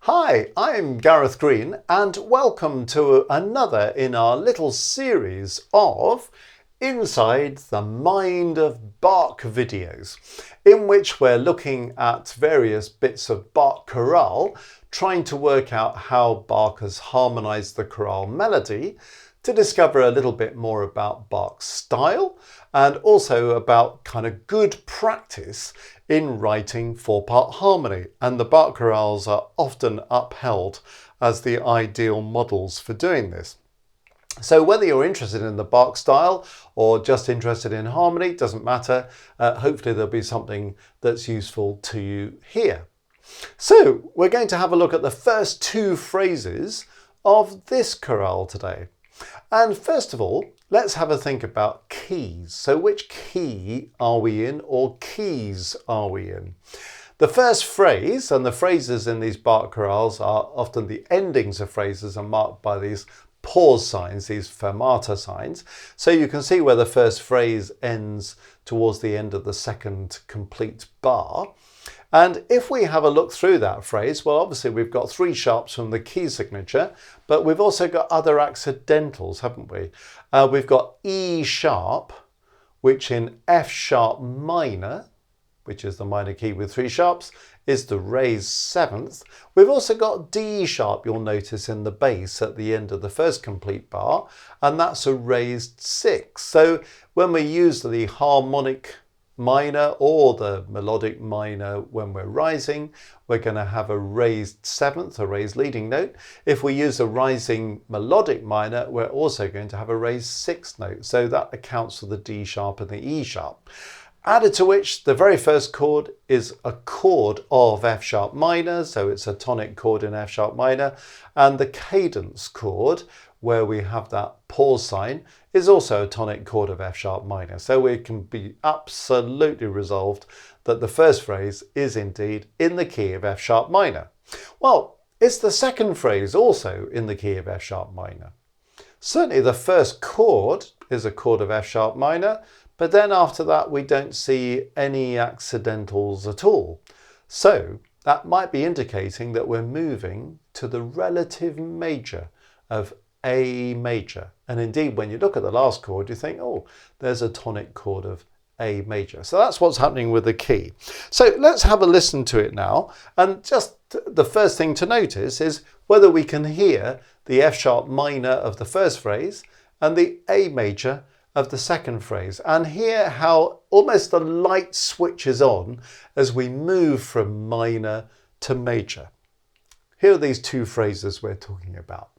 Hi, I'm Gareth Green and welcome to another in our little series of Inside the Mind of Bach videos, in which we're looking at various bits of Bach Chorale, trying to work out how Bach has harmonized the chorale melody, to discover a little bit more about Bach's style and also about kind of good practice in writing four-part harmony. And the Bach chorales are often upheld as the ideal models for doing this. So whether you're interested in the Bach style or just interested in harmony, doesn't matter. Hopefully there'll be something that's useful to you here. So we're going to have a look at the first two phrases of this chorale today. And first of all, let's have a think about keys. So which key are we in, or keys are we in? The first phrase, and the phrases in these Bach chorales are often the endings of phrases are marked by these pause signs, these fermata signs. So you can see where the first phrase ends towards the end of the second complete bar. And if we have a look through that phrase, well, obviously we've got three sharps from the key signature, but we've also got other accidentals, haven't we? We've got E sharp, which in F sharp minor, which is the minor key with three sharps, is the raised seventh. We've also got D sharp, you'll notice, in the bass at the end of the first complete bar, and that's a raised sixth. So when we use the harmonic minor or the melodic minor when we're rising, we're going to have a raised seventh, a raised leading note. If we use a rising melodic minor, we're also going to have a raised sixth note. So that accounts for the D sharp and the E sharp. Added to which, the very first chord is a chord of F sharp minor, so it's a tonic chord in F sharp minor, and the cadence chord, where we have that pause sign, is also a tonic chord of F sharp minor. So we can be absolutely resolved that the first phrase is indeed in the key of F sharp minor. Well, is the second phrase also in the key of F sharp minor? Certainly the first chord is a chord of F sharp minor, but then after that we don't see any accidentals at all. So that might be indicating that we're moving to the relative major of A major. And indeed, when you look at the last chord, you think, oh, there's a tonic chord of A major. So that's what's happening with the key. So let's have a listen to it now. And just the first thing to notice is whether we can hear the F sharp minor of the first phrase and the A major of the second phrase, and hear how almost the light switches on as we move from minor to major. Here are these two phrases we're talking about.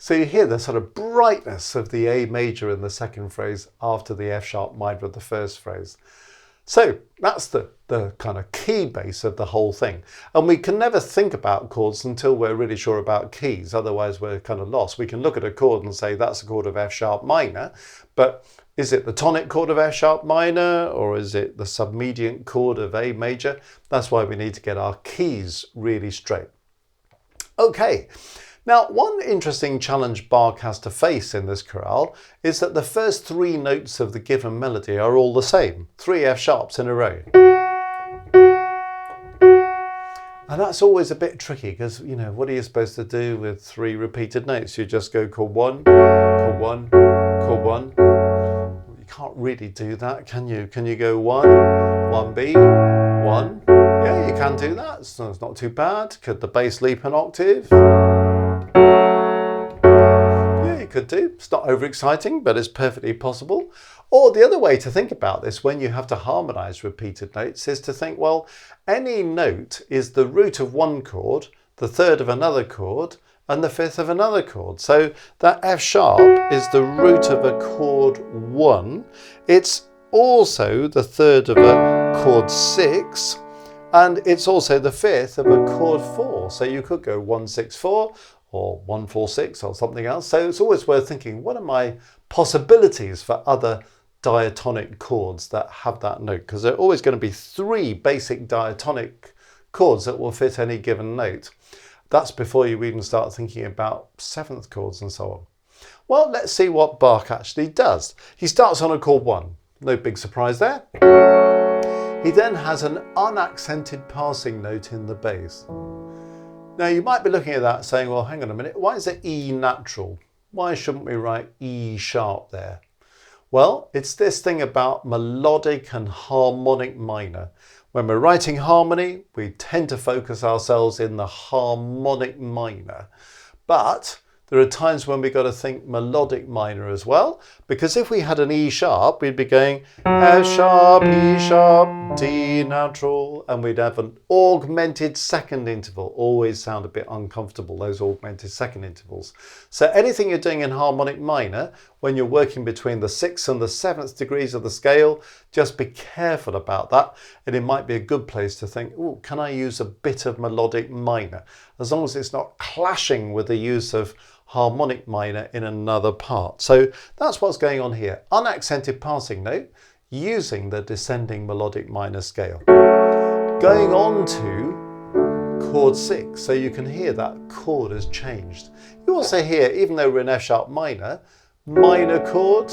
So you hear the sort of brightness of the A major in the second phrase after the F sharp minor of the first phrase. So that's the kind of key base of the whole thing. And we can never think about chords until we're really sure about keys. Otherwise we're kind of lost. We can look at a chord and say that's a chord of F sharp minor, but is it the tonic chord of F sharp minor or is it the submediant chord of A major? That's why we need to get our keys really straight. Okay. Now, one interesting challenge Bach has to face in this chorale is that the first three notes of the given melody are all the same, three F sharps in a row. And that's always a bit tricky because, you know, what are you supposed to do with three repeated notes? You just go chord one, chord one, chord one. You can't really do that, can you? Can you go one B, one? Yeah, you can do that. So it's not too bad. Could the bass leap an octave? Could do. It's not overexciting, but it's perfectly possible. Or the other way to think about this when you have to harmonize repeated notes is to think, well, any note is the root of one chord, the third of another chord, and the fifth of another chord. So that F sharp is the root of a chord 1. It's also the third of a chord 6, and it's also the fifth of a chord 4. So you could go 1 6 4 or 1 4 6 or something else. So it's always worth thinking, what are my possibilities for other diatonic chords that have that note, because there are always going to be 3 basic diatonic chords that will fit any given note. That's before you even start thinking about 7th chords and so on. Well, let's see what Bach actually does. He starts on a chord 1. No big surprise there. He then has an unaccented passing note in the bass. Now you might be looking at that saying, well, hang on a minute, why is it E natural? Why shouldn't we write E sharp there? Well, it's this thing about melodic and harmonic minor. When we're writing harmony, we tend to focus ourselves in the harmonic minor. But there are times when we've got to think melodic minor as well, because if we had an E sharp, we'd be going F sharp, E sharp, D natural, and we'd have an augmented second interval. Always sound a bit uncomfortable, those augmented second intervals. So anything you're doing in harmonic minor, when you're working between the 6th and the 7th degrees of the scale, just be careful about that. And it might be a good place to think, oh, can I use a bit of melodic minor? As long as it's not clashing with the use of harmonic minor in another part. So that's what's going on here. Unaccented passing note using the descending melodic minor scale. Going on to chord 6, so you can hear that chord has changed. You also hear, even though we're in F sharp minor, minor chord,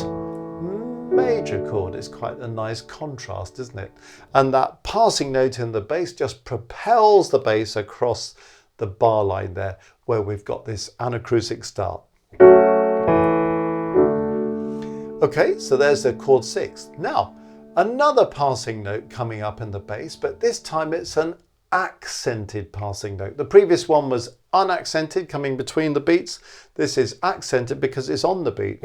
major chord. It's quite a nice contrast, isn't it? And that passing note in the bass just propels the bass across the bar line there, where we've got this anacrusic start. Okay, so there's the chord 6. Now, another passing note coming up in the bass, but this time it's an accented passing note. The previous one was unaccented, coming between the beats. This is accented because it's on the beat.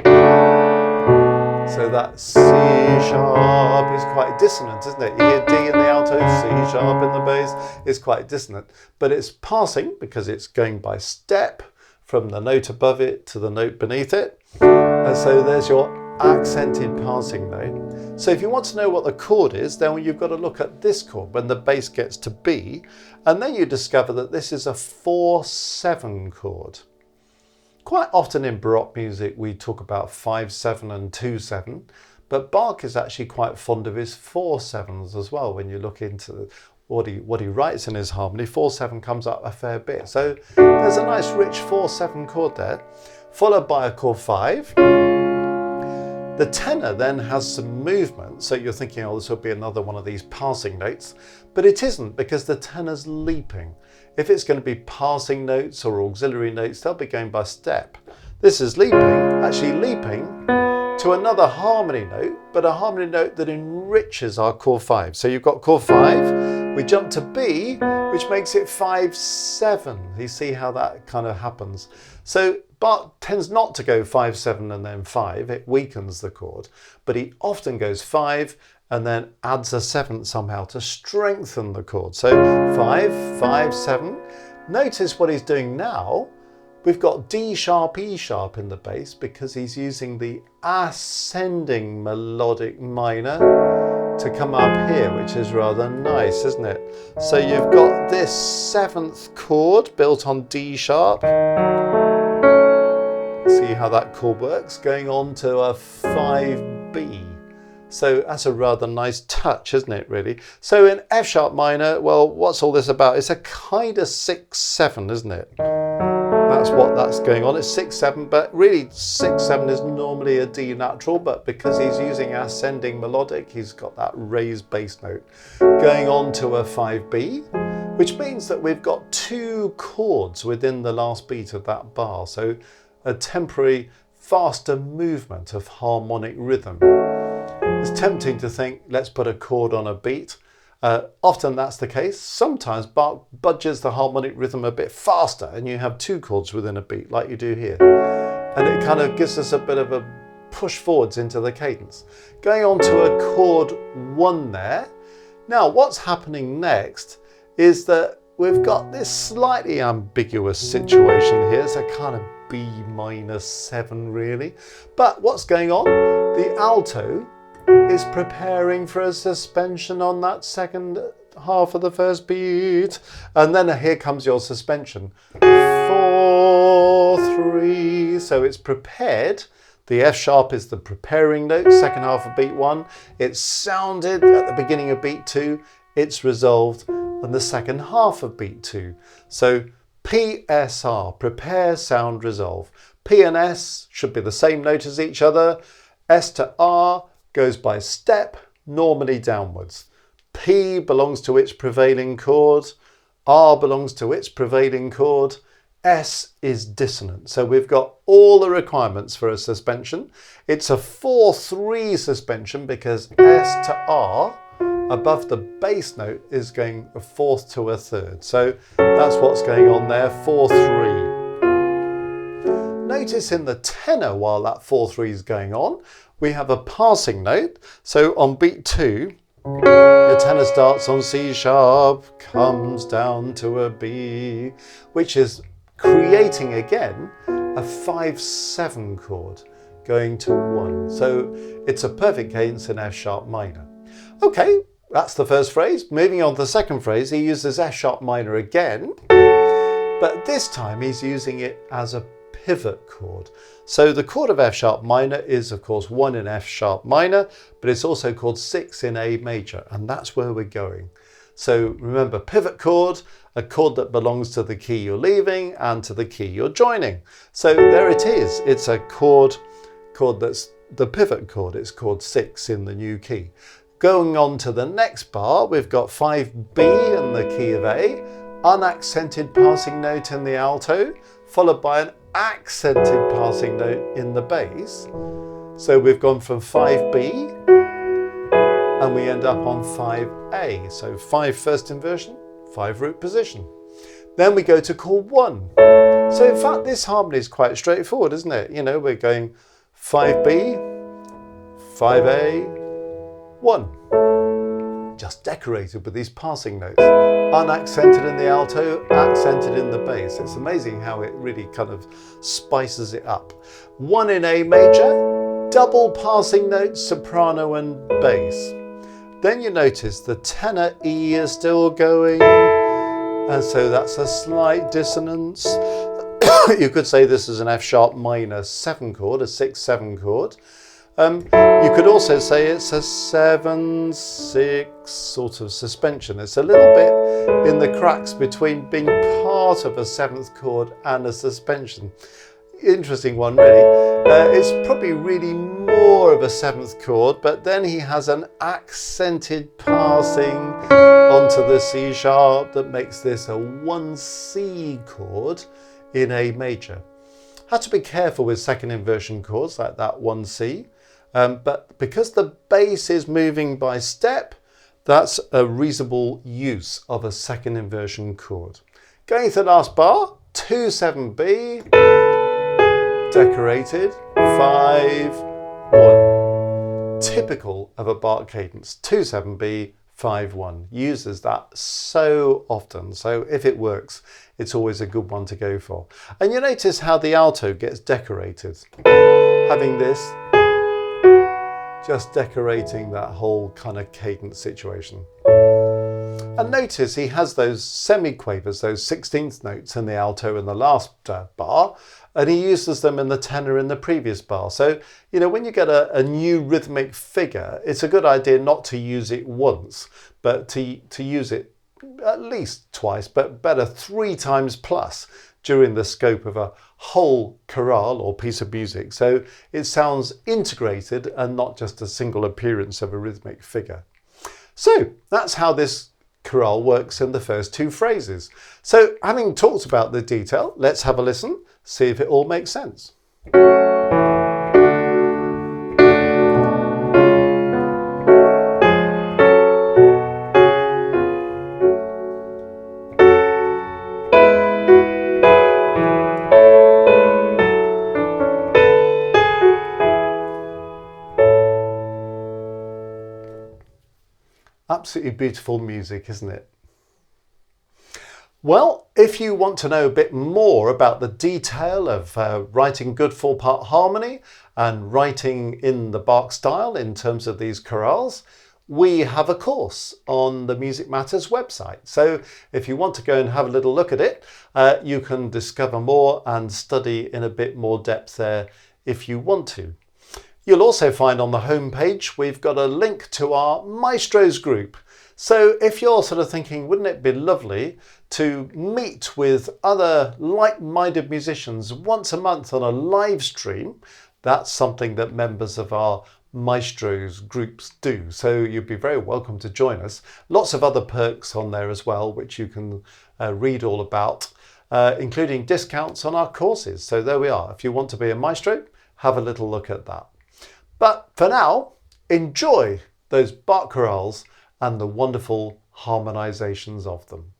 So that C sharp is quite dissonant, isn't it? You hear D in the alto, C sharp in the bass. It's quite dissonant, but it's passing because it's going by step from the note above it to the note beneath it. And so there's your accented passing note. So if you want to know what the chord is, then you've got to look at this chord when the bass gets to B, and then you discover that this is a 4/7 chord. Quite often in Baroque music we talk about 5/7 and 2/7, but Bach is actually quite fond of his 4/7s as well. When you look into what he writes in his harmony, 4/7 comes up a fair bit. So there's a nice rich 4/7 chord there, followed by a chord 5. The tenor then has some movement, so you're thinking, oh, this will be another one of these passing notes, but it isn't, because the tenor's leaping. If it's going to be passing notes or auxiliary notes, they'll be going by step. This is actually leaping to another harmony note, but a harmony note that enriches our chord 5. So you've got chord 5, we jump to B, which makes it 5/7. You see how that kind of happens. So Bach tends not to go 5/7 and then 5, it weakens the chord, but he often goes 5 and then adds a 7th somehow to strengthen the chord. So 5, 5, 7. Notice what he's doing now. We've got D sharp, E sharp in the bass because he's using the ascending melodic minor to come up here, which is rather nice, isn't it? So you've got this 7th chord built on D sharp. See how that chord works, going on to a 5B. So that's a rather nice touch, isn't it, really? So in F sharp minor, well, what's all this about? It's a kind of 6/7, isn't it? That's what that's going on. It's 6/7, but really 6/7 is normally a D natural, but because he's using ascending melodic, he's got that raised bass note. Going on to a 5B, which means that we've got 2 chords within the last beat of that bar. So a temporary faster movement of harmonic rhythm. It's tempting to think, let's put a chord on a beat. Often that's the case. Sometimes Bach budges the harmonic rhythm a bit faster and you have 2 chords within a beat like you do here. And it kind of gives us a bit of a push forwards into the cadence. Going on to a chord 1 there. Now what's happening next is that we've got this slightly ambiguous situation here. It's a kind of B-7 really. But what's going on? The alto is preparing for a suspension on that second half of the first beat. And then here comes your suspension. 4, 3. So it's prepared. The F sharp is the preparing note, second half of beat 1. It's sounded at the beginning of beat 2. It's resolved on the second half of beat 2. So PSR, prepare, sound, resolve. P and S should be the same note as each other. S to R goes by step, normally downwards. P belongs to its prevailing chord. R belongs to its prevailing chord. S is dissonant. So we've got all the requirements for a suspension. It's a 4-3 suspension because S to R above the bass note is going a fourth to a third. So that's what's going on there, 4-3. Notice in the tenor while that 4-3 is going on, we have a passing note. So on beat 2, the tenor starts on C sharp, comes down to a B, which is creating again a 5-7 chord going to 1. So it's a perfect cadence in F sharp minor. Okay, that's the first phrase. Moving on to the second phrase, he uses F sharp minor again, but this time he's using it as a pivot chord. So the chord of F sharp minor is of course 1 in F sharp minor, but it's also called 6 in A major, and that's where we're going. So remember, pivot chord, a chord that belongs to the key you're leaving and to the key you're joining. So there it is. It's a chord that's the pivot chord. It's chord 6 in the new key. Going on to the next bar, we've got 5B in the key of A, unaccented passing note in the alto, followed by an accented passing note in the bass. So we've gone from 5B and we end up on 5A. So 5 first inversion, 5 root position. Then we go to chord 1. So in fact this harmony is quite straightforward, isn't it? You know, we're going 5B, 5A, 1. Just decorated with these passing notes. Unaccented in the alto, accented in the bass. It's amazing how it really kind of spices it up. 1 in A major, double passing notes, soprano and bass. Then you notice the tenor E is still going, and so that's a slight dissonance. You could say this is an F sharp minor 7 chord, a 6-7 chord. You could also say it's a 7-6 sort of suspension. It's a little bit in the cracks between being part of a 7th chord and a suspension. Interesting one, really. It's probably really more of a 7th chord, but then he has an accented passing onto the C sharp that makes this a 1C chord in A major. Have to be careful with second inversion chords like that 1C. But because the bass is moving by step, that's a reasonable use of a second inversion chord. Going to the last bar, 2-7B, decorated, 5-1. Typical of a Bach cadence, 2-7B, 5-1. Uses that so often, so if it works, it's always a good one to go for. And you notice how the alto gets decorated. Having this, just decorating that whole kind of cadence situation. And notice he has those semiquavers, those 16th notes in the alto in the last bar, and he uses them in the tenor in the previous bar. So, you know, when you get a new rhythmic figure, it's a good idea not to use it once, but to use it at least twice, but better 3 times plus during the scope of a whole chorale or piece of music. So it sounds integrated and not just a single appearance of a rhythmic figure. So that's how this chorale works in the first 2 phrases. So having talked about the detail, let's have a listen, see if it all makes sense. Absolutely beautiful music, isn't it? Well, if you want to know a bit more about the detail of writing good 4-part harmony and writing in the Bach style in terms of these chorales, we have a course on the Music Matters website. So if you want to go and have a little look at it, you can discover more and study in a bit more depth there if you want to. You'll also find on the homepage we've got a link to our Maestros group. So if you're sort of thinking, wouldn't it be lovely to meet with other like-minded musicians once a month on a live stream? That's something that members of our Maestros groups do. So you'd be very welcome to join us. Lots of other perks on there as well, which you can read all about, including discounts on our courses. So there we are. If you want to be a maestro, have a little look at that. But for now, enjoy those Bach chorales and the wonderful harmonizations of them.